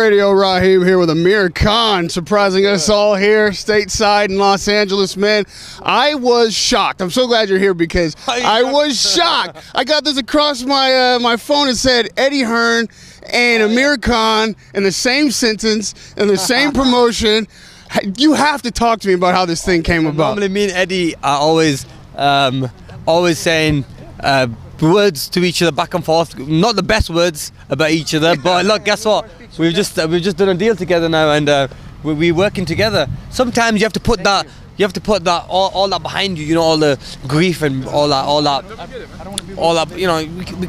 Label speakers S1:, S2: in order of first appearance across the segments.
S1: Radio. Raheem here with Amir Khan, surprising us all here stateside in Los Angeles, man. I was shocked. I'm so glad you're here because I was shocked. I got this across my my phone and said Eddie Hearn and Amir Khan in the same sentence in the same promotion. You have to talk to me about how this thing came about.
S2: Normally, me and Eddie are always saying words to each other back and forth. Not the best words about each other, but look, guess what? We've just done a deal together now, and we're working together. Sometimes you have to put that. You have to put that all that behind you. You know, all the grief and all that. You know,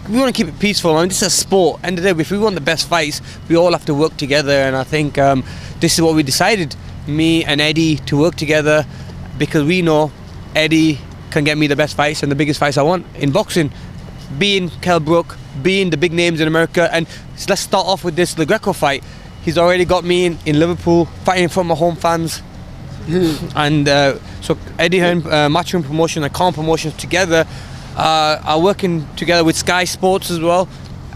S2: we want to keep it peaceful. I mean, this is a sport. End of the day, if we want the best fights, we all have to work together. And I think this is what we decided, me and Eddie, to work together, because we know Eddie can get me the best fights and the biggest fights I want in boxing. Being Kell Brook, being the big names in America, and let's start off with the Greco fight. He's already got me in Liverpool, fighting in front of my home fans. And so Eddie Hearn, Matchroom Promotion and Khan Promotions together are working together with Sky Sports as well.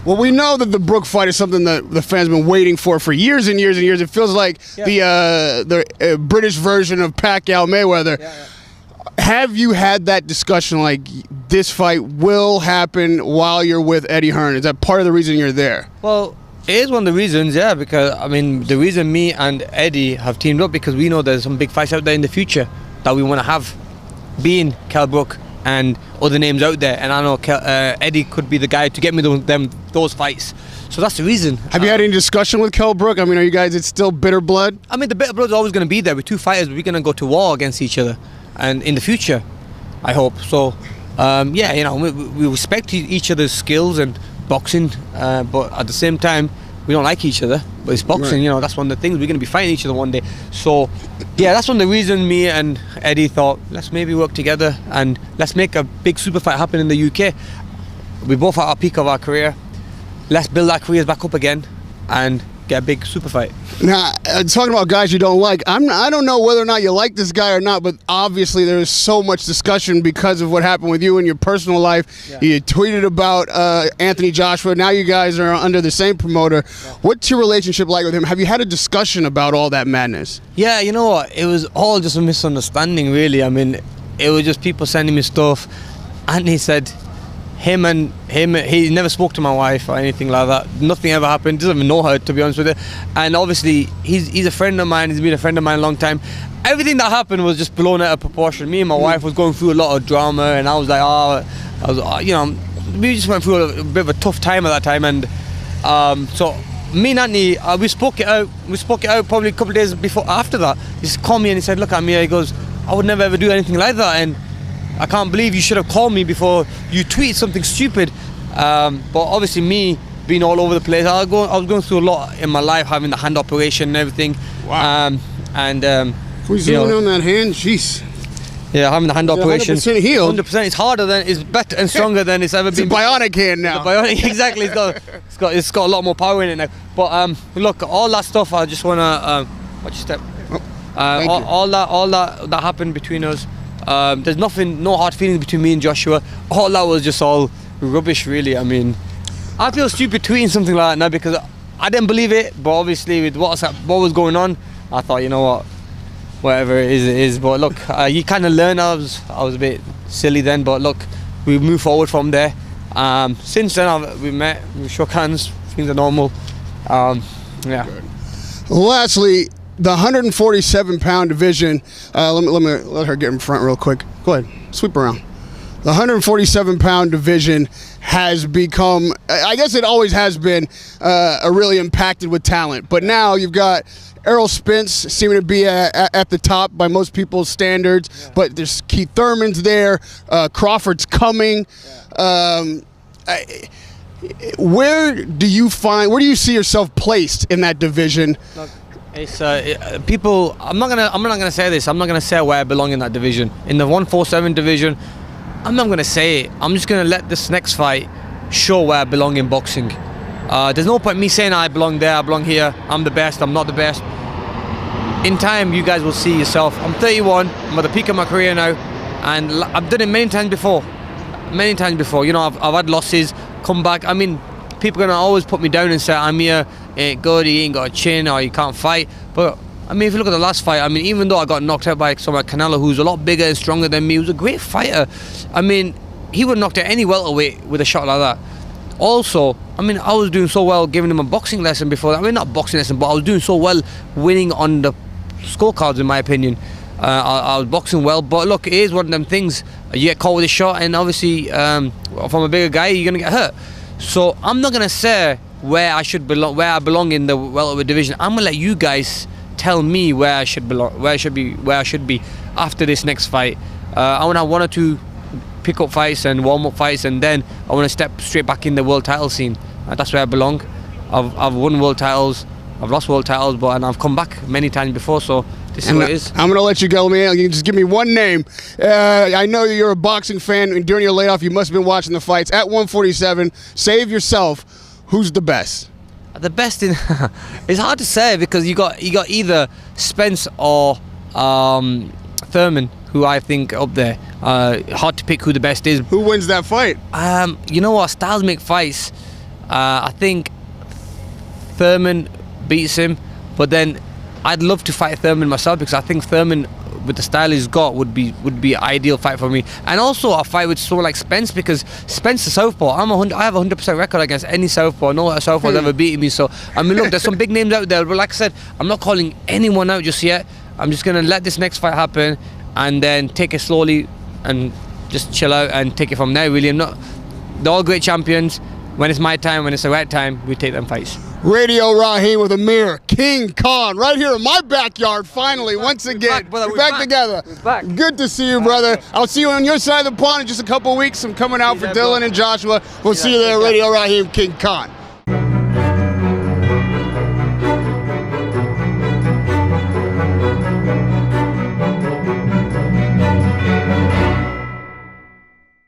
S1: Well, we know that the Brook fight is something that the fans have been waiting for years and years and years. It feels like the British version of Pacquiao Mayweather. Yeah. Have you had that discussion, like this fight will happen while you're with Eddie Hearn? Is that part of the reason you're there?
S2: Well, it is one of the reasons, yeah, because I mean the reason me and Eddie have teamed up, because we know there's some big fights out there in the future that we want to have, being Kell Brook and other names out there, and I know Eddie could be the guy to get me those fights. So that's the reason. Have
S1: you had any discussion with Kell Brook? I mean, are you guys, it's still bitter blood?
S2: I mean, the bitter blood's always going to be there. With two fighters, we're going to go to war against each other, and in the future, I hope. So, yeah, you know, we respect each other's skills and boxing, but at the same time, we don't like each other. But it's boxing, right. You know, that's one of the things. We're going to be fighting each other one day. So, yeah, that's one of the reasons me and Eddie thought, let's maybe work together and let's make a big super fight happen in the UK. We're both at our peak of our career. Let's build our careers back up again and get a big super fight.
S1: Now, talking about guys you don't like, I don't know whether or not you like this guy or not, but obviously there is so much discussion because of what happened with you in your personal life. Yeah. You tweeted about Anthony Joshua. Now you guys are under the same promoter. Yeah. What's your relationship like with him? Have you had a discussion about all that madness?
S2: Yeah, you know what? It was all just a misunderstanding, really. I mean, it was just people sending me stuff. Anthony said he never spoke to my wife or anything like that. Nothing ever happened. Doesn't even know her, to be honest with you. And obviously he's a friend of mine. He's been a friend of mine a long time. Everything that happened was just blown out of proportion. Me and my wife was going through a lot of drama, and I was like, you know, we just went through a bit of a tough time at that time. And so me and Anthony, we spoke it out. We spoke it out probably a couple of days after that. He just called me and he said, "Look, Amir," he goes, "I would never ever do anything like that, and I can't believe you should have called me before you tweeted something stupid." But obviously, me being all over the place, I was going through a lot in my life, having the hand operation and everything.
S1: Wow. We zooming on that hand, jeez.
S2: Yeah, having the hand operation.
S1: 100% healed.
S2: 100%. It's harder than, it's better and stronger than it's ever been.
S1: It's a bionic hand now.
S2: It's a bionic, exactly. It's got a lot more power in it now. But look, all that stuff, I just wanna watch your step. All that happened between us. There's no hard feelings between me and Joshua. All that was just all rubbish, really. I mean, I feel stupid tweeting something like that now because I didn't believe it, but obviously with what was going on, I thought, you know what, whatever it is. But look, you kind of learn. I was a bit silly then, but look, we moved forward from there. Since then, we met, we shook hands, things are normal. Yeah.
S1: Lastly, the 147-pound division, let her get in front real quick. Go ahead, sweep around. The 147-pound division has become, I guess it always has been, really impacted with talent. But now you've got Errol Spence seeming to be at the top by most people's standards. Yeah. But there's Keith Thurman's there. Crawford's coming. Yeah. Where do you see yourself placed in that division?
S2: Look, it's people. I'm not gonna say this. I'm not gonna say where I belong in that division. In the 147 division, I'm not gonna say it. I'm just gonna let this next fight show where I belong in boxing. There's no point me saying I belong there, I belong here. I'm the best. I'm not the best. In time, you guys will see yourself. I'm 31. I'm at the peak of my career now, and I've done it many times before. You know, I've had losses, come back. I mean, people are gonna always put me down and say, Amir, ain't good, he ain't got a chin, or he can't fight. But I mean, if you look at the last fight, I mean, even though I got knocked out by someone like Canelo, who's a lot bigger and stronger than me, he was a great fighter. I mean, he would have knocked out any welterweight with a shot like that. Also, I mean, I was doing so well giving him a boxing lesson before that. I mean, not boxing lesson, but I was doing so well winning on the scorecards, in my opinion. I was boxing well, but look, it is one of them things. You get caught with a shot, and obviously, from a bigger guy, you're gonna get hurt. So I'm not gonna say where I should belong, where I belong in the welterweight division. I'm gonna let you guys tell me where I should belong, where I should be after this next fight. I want to have 1 or 2 pick-up fights and warm-up fights, and then I want to step straight back in the world title scene. That's where I belong. I've won world titles, I've lost world titles, but I've come back many times before. So this is what it is.
S1: I'm going to let you go, man. You can just give me one name. I know you're a boxing fan, and during your layoff, you must have been watching the fights. At 147, save yourself. Who's the best?
S2: The best in it's hard to say, because you got either Spence or Thurman, who I think up there. Hard to pick who the best is.
S1: Who wins that fight?
S2: You know what? Styles make fights. I think Thurman beats him, but then I'd love to fight Thurman myself, because I think Thurman, with the style he's got, would be an ideal fight for me. And also a fight with someone like Spence, because Spence is southpaw. I have a 100% record against any southpaw. No southpaw's ever beaten me. So I mean, look, there's some big names out there, but like I said, I'm not calling anyone out just yet. I'm just gonna let this next fight happen, and then take it slowly and just chill out and take it from there. Really, they're all great champions. When it's my time, when it's the right time, we take them fights.
S1: Radio Raheem with Amir, King Khan, right here in my backyard, finally, once again. We're back together.
S2: We're back.
S1: Good to see you, brother. I'll see you on your side of the pond in just a couple of weeks. I'm coming out for Dylan and Joshua. We'll see you there, Radio Raheem, King Khan.